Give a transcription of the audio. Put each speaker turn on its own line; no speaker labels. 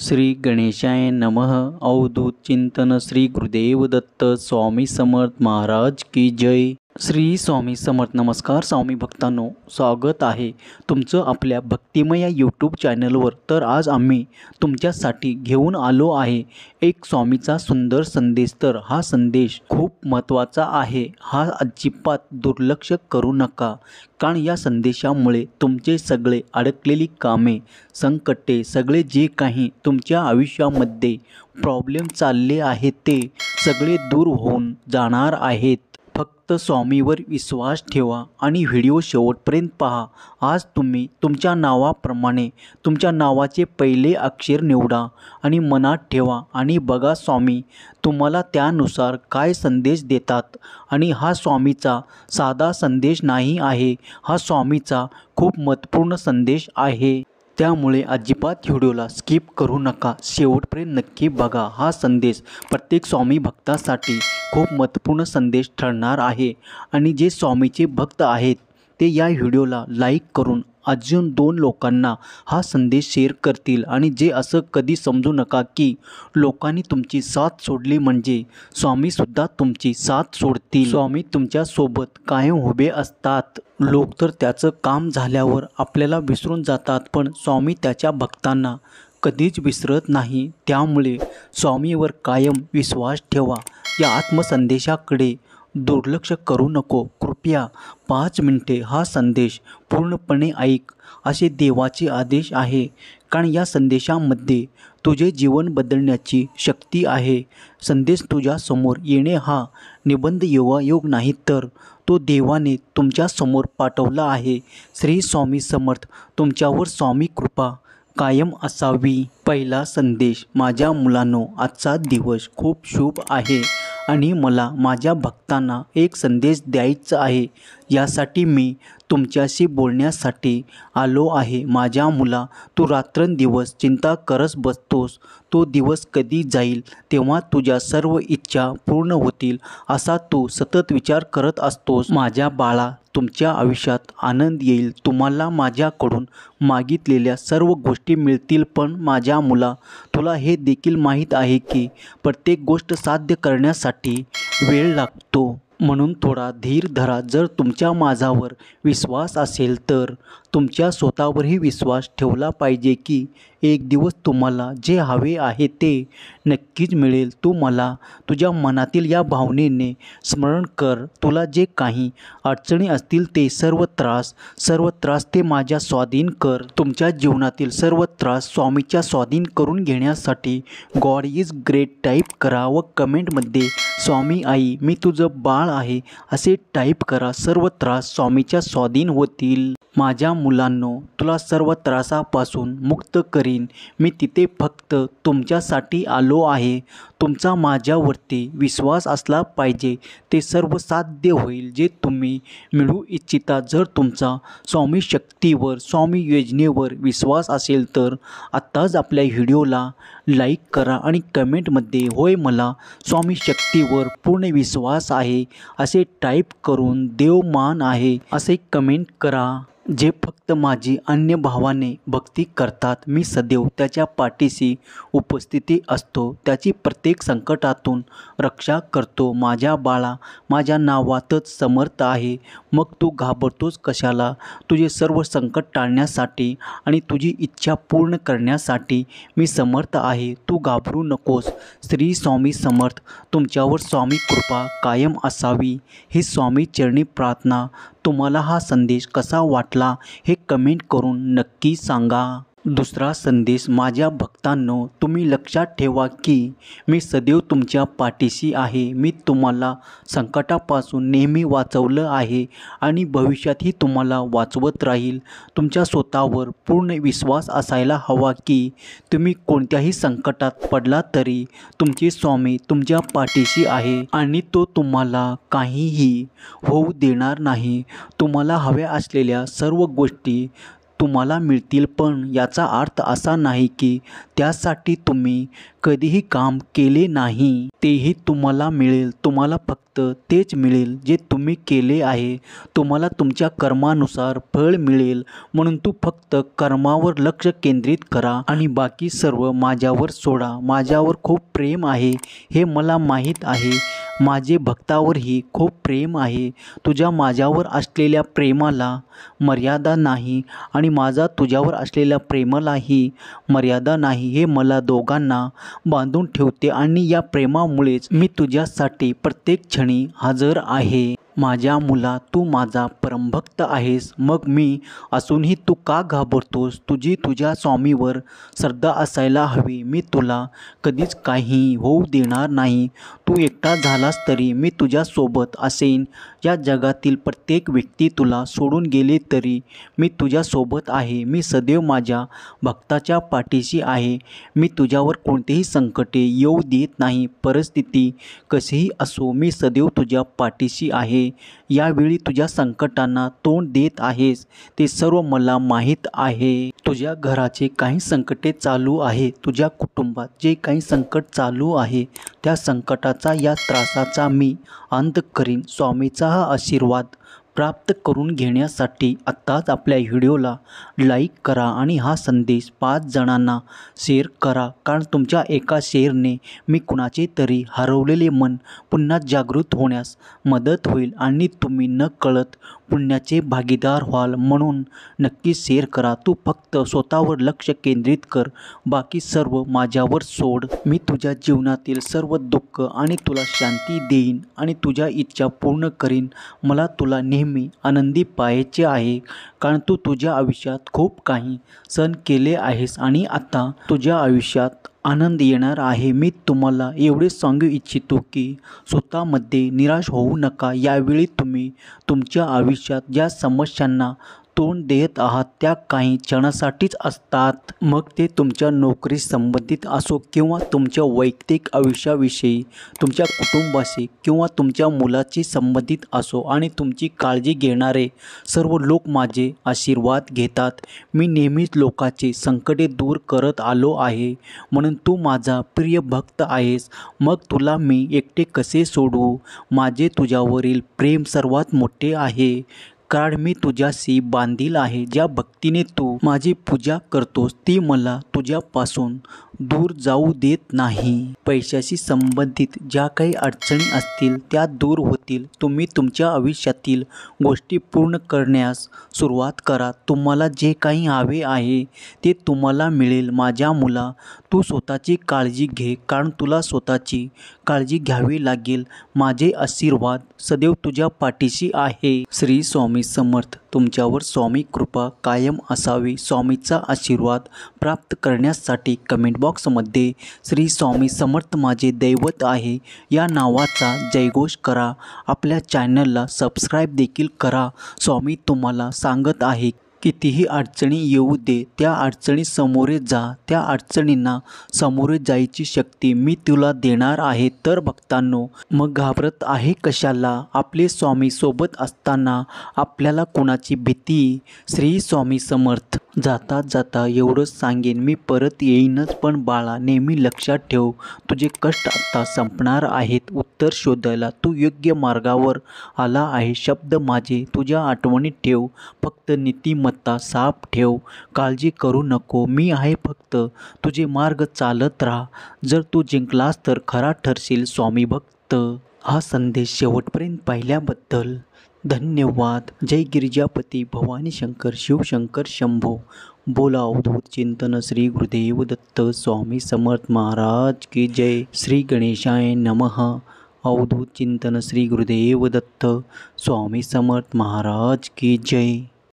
श्री गणेशाय नमः। अवधूत चिंतन श्री गुरुदेव दत्त स्वामी समर्थ महाराज की जय। श्री स्वामी समर्थ। नमस्कार स्वामी भक्तांनो, स्वागत आहे तुमचं आपल्या भक्तिमय या यूट्यूब चॅनलवर। तर आज आम्ही तुमच्यासाठी घेऊन आलो आहे एक स्वामीचा सुंदर संदेश। तर हा संदेश खूप महत्त्वाचा आहे, हा अजिबात दुर्लक्ष करू नका, कारण या संदेशामुळे तुमचे सगळे अडकलेली कामे, संकटे, सगळे जे काही तुमच्या आयुष्यामध्ये प्रॉब्लेम चालले आहेत ते सगळे दूर होऊन जाणार आहेत। फक्त स्वामीवर विश्वास ठेवा आणि व्हिडिओ शेवटपर्यंत पहा। आज तुम्ही तुमच्या नावाप्रमाणे तुमच्या नावाचे पहिले अक्षर निवडा आणि मनात ठेवा आणि बघा स्वामी तुम्हाला त्यानुसार काय संदेश देतात। आणि हा स्वामीचा साधा संदेश नाही आहे, हा स्वामीचा खूप महत्त्वपूर्ण संदेश आहे। त्यामुळे अजिबात व्हिडिओला स्किप करू नका, शेवटपर्यंत नक्की बघा। हा संदेश प्रत्येक स्वामी भक्तासाठी खूप महत्त्वपूर्ण संदेश ठरणार आहे। आणि जे स्वामीचे भक्त आहेत ते या व्हिडिओला लाईक करून अजून 2 लोकांना हा संदेश शेअर करतील। आणि जे असं कधी समजू नका की लोकांनी तुमची साथ सोडली म्हणजे स्वामीसुद्धा तुमची साथ सोडतील। स्वामी तुमच्यासोबत कायम उभे असतात। लोक तर त्याचं काम झाल्यावर आपल्याला विसरून जातात, पण स्वामी त्याच्या भक्तांना कधीच विसरत नाही। त्यामुळे स्वामीवर कायम विश्वास ठेवा। या आत्मसंदेशाकडे दुर्लक्ष करू नको। कृपया 5 मिनिटे हा संदेश पूर्णपणे ऐक, असे देवाचे आदेश आहे, कारण या संदेशामध्ये तुझे जीवन बदलण्याची शक्ती आहे। संदेश तुझ्यासमोर येणे हा निबंध योगायोग नाही, तर तो देवाने तुमच्यासमोर पाठवला आहे। श्री स्वामी समर्थ। तुमच्यावर स्वामी कृपा कायम असावी। पहिला संदेश। माझ्या मुलांनो, आजचा दिवस खूप शुभ आहे आणि मला माझ्या भक्तांना एक संदेश द्यायचा आहे। यासाठी मी तुमच्याशी बोलण्यासाठी आलो आहे। माझ्या मुला, तू रात्रंदिवस चिंता करत बसतोस, तो दिवस कधी जाईल तेव्हा तुझ्या सर्व इच्छा पूर्ण होतील असा तू सतत विचार करत असतोस। माझ्या बाळा, तुमच्या आयुष्यात आनंद येईल, तुम्हाला माझ्याकडून मागितलेल्या सर्व गोष्टी मिळतील। पण माझ्या मुला, तुला हे देखील माहीत आहे की प्रत्येक गोष्ट साध्य करण्यासाठी वेळ लागतो, म्हणून थोडा धीर धरा। जर तुमच्या माझ्यावर विश्वास असेल तर तुमच्या स्वतःवरही विश्वास ठेवला पाहिजे की एक दिवस तुम्हाला जे हवे आहे ते नक्कीच मिळेल। तू मला तुझ्या मनातील या भावनेने स्मरण कर। तुला जे काही अडचणी असतील ते सर्व त्रास ते माझ्या स्वाधीन कर। तुमच्या जीवनातील सर्व त्रास स्वामीच्या स्वाधीन करून घेण्यासाठी गॉड इज ग्रेट टाईप करा व कमेंटमध्ये स्वामी आई मी तुझं बाळ आहे असे टाईप करा। सर्व त्रास स्वामीच्या स्वाधीन होतील। माझ्या मुलांनो, तुला सर्व त्रासापासून मुक्त करीन मी, तिथे फक्त तुमच्यासाठी आलो आहे। तुमचा माझ्यावरती विश्वास असला पाहिजे, ते सर्व साध्य होईल जे तुम्ही मिळवू इच्छिता। जर तुमचा स्वामी शक्तीवर, स्वामी योजनेवर विश्वास असेल तर आत्ताच आपल्या व्हिडिओला लाईक करा आणि कमेंटमध्ये होय मला स्वामी शक्तीवर पूर्ण विश्वास आहे असे टाईप करून देवमान आहे असे कमेंट करा। जे फक्त माझी अन्य भावाने भक्ती करतात, मी सदैव त्याच्या पाठीशी उपस्थिती असतो, त्याची प्रत्येक संकटातून रक्षा करतो। माझ्या बाळा, माझ्या नावातच समर्थ आहे, मग तू घाबरतोस कशाला? तुझे सर्व संकट टाळण्यासाठी आणि तुझी इच्छा पूर्ण करण्यासाठी मी समर्थ आहे, तू घाबरू नकोस। श्री स्वामी समर्थ। तुमच्यावर स्वामी कृपा कायम असावी ही स्वामी चरणी प्रार्थना। तुम्हाला हा संदेश कसा वाटला हे कमेंट करून नक्की सांगा। दुसरा संदेश। माझ्या भक्तांनो, तुम्ही लक्षात ठेवा की मी सदैव तुमच्या पाठीशी आहे। मी तुम्हाला संकटापासून नेहमी वाचवलं आहे आणि भविष्यातही तुम्हाला वाचवत राहील। तुमच्या स्वतःवर पूर्ण विश्वास असायला हवा की तुम्ही कोणत्याही संकटात पडला तरी तुमचे स्वामी तुमच्या पाठीशी आहे आणि तो तुम्हाला काहीही होऊ देणार नाही। तुम्हाला हव्या असलेल्या सर्व गोष्टी तुम्हाला मिळतील, पण याचा अर्थ असा नाही की त्यासाठी तुम्ही कधीही काम केले नाही तेही तुम्हाला मिळेल. तुम्हाला फक्त तेच मिळेल जे तुम्ही केले आहे. तुम्हाला तुमच्या कर्मानुसार फळ मिळेल. म्हणून तू फक्त कर्मावर लक्ष केंद्रित करा आणि बाकी सर्व माझ्यावर सोडा. माझ्यावर खूप प्रेम आहे हे मला माहीत आहे. माझे भक्तावरही खूप प्रेम आहे. तुझ्या माझ्यावर असलेल्या प्रेमाला मर्यादा नाही आणि माझा तुझ्यावर असलेल्या प्रेमालाही मर्यादा नाही. हे मला दोघांना बांधून ठेवते आणि या प्रेमामुळेच मी तुझ्यासाठी प्रत्येक क्षणी हजर आहे. माझ्या मुला, तू माझा परमभक्त आहेस. मग मी असूनही तू का घाबरतोस? तुझी तुझ्या स्वामीवर श्रद्धा असायला हवी. मी तुला कधीच काही होऊ देणार नाही. तू एकटा झालास तरी मी तुझ्यासोबत असेन. या जगातील प्रत्येक व्यक्ती तुला सोडून गेले तरी मी तुझ्यासोबत आहे. मी सदैव माझ्या भक्ताच्या पाठीशी आहे. मी तुझ्यावर कोणतेही संकटे येऊ देत नाही. परिस्थिती कशीही असो, मी सदैव तुझ्या पाठीशी आहे. यावेळी तुझ्या संकटांना तोंड देत आहेस ते सर्व मला माहीत आहे. तुझ्या घराचे काही संकटे चालू आहे, तुझ्या कुटुंबात जे काही संकट चालू आहे त्या संकटाचा, या त्रासाचा मी अंत करीन. स्वामीचा हा आशीर्वाद प्राप्त करून घेण्यासाठी आत्ताच आपल्या व्हिडिओला लाईक करा आणि हा संदेश 5 जणांना शेअर करा. कारण तुमच्या एका शेअरने मी कुणाचे तरी हरवलेले मन पुन्हा जागृत होण्यास मदत होईल आणि तुम्ही नकळत पुण्याचे भागीदार व्हाल. म्हणून नक्की शेअर करा. तू फक्त स्वतःवर लक्ष केंद्रित कर, बाकी सर्व माझ्यावर सोड. मी तुझ्या जीवनातील सर्व दुःख आणि तुला शांती देईन आणि तुझ्या इच्छा पूर्ण करीन. मला तुला नेहमी आनंदी पाहायचे आहे, कारण तू तुझ्या आयुष्यात खूप काही सहन केले आहेस आणि आता तुझ्या आयुष्यात आनंद येणार आहे. मी तुम्हाला एवढे सांगू इच्छितो की स्वतःमध्ये निराश होऊ नका. यावेळी तुम्ही तुमच्या आयुष्यात ज्या समस्यांना तोंड देत आहात त्या काही क्षणासाठीच असतात. मग ते तुमच्या नोकरी संबंधित असो किंवा तुमच्या वैयक्तिक आयुष्याविषयी, तुमच्या कुटुंबाशी किंवा तुमच्या मुलाची संबंधित असो. आणि तुमची काळजी घेणारे सर्व लोक माझे आशीर्वाद घेतात. मी नेहमीच लोकांचे संकटे दूर करत आलो आहे, म्हणून तू माझा प्रिय भक्त आहेस. मग तुला मी एकटे कसे सोडू? माझे तुझ्यावरील प्रेम सर्वात मोठे आहे, कारण मी तुझ्याशी बांधील आहे. ज्या भक्तीने तू माझी पूजा करतोस ती मला तुझ्यापासून दूर जाऊ देत नाही. पैशाशी संबंधित ज्या काही अडचणी असतील त्या दूर होतील. तुम्ही तुमच्या आयुष्यातील गोष्टी पूर्ण करण्यास सुरुवात करा. तुम्हाला जे काही हवे आहे ते तुम्हाला मिळेल. माझ्या मुला, तू स्वतःची काळजी घे, कारण तुला स्वतःची काळजी घ्यावी लागेल. माझे आशीर्वाद सदैव तुझ्या पाठीशी आहे. श्री स्वामी समर्थ. तुमच्यावर स्वामी कृपा कायम असावी. स्वामीचा आशीर्वाद प्राप्त करण्यासाठी कमेंट बॉक्समध्ये श्री स्वामी समर्थ माझे दैवत आहे या नावाचा जयघोष करा. आपल्या चॅनलला सबस्क्राईब देखील करा. स्वामी तुम्हाला सांगत आहे, कितीही अडचणी येऊ दे, त्या अडचणी सामोरे जा. त्या अडचणींना सामोरे जायची शक्ती मी तुला देणार आहे. तर भक्तांनो, मग घाबरत आहे कशाला? आपले स्वामी सोबत असताना आपल्याला कोणाची भीती? श्री स्वामी समर्थ. जाता जाता एवढंच सांगेन, मी परत येईनच, पण बाळा नेहमी लक्षात ठेव, तुझे कष्ट आता संपणार आहेत. उत्तर शोधायला तू योग्य मार्गावर आला आहे. शब्द माझे तुझ्या आठवणीत ठेव. फक्त नीतिमत्ता साफ ठेव. काळजी करू नको, मी आहे. फक्त तुझे मार्ग चालत राहा. जर तू जिंकलास तर खरा ठरशील स्वामी भक्त. हा संदेश शेवटपर्यंत पाहिल्याबद्दल धन्यवाद. जय गिरिजापती भवानी शंकर शिवशंकर शंभो. बोला अवधूत चिंतन श्री गुरुदेव दत्त स्वामी समर्थ महाराज की जय. श्री गणेशाय नमः. अवधूत चिंतन श्री गुरुदेव दत्त स्वामी समर्थ महाराज की जय.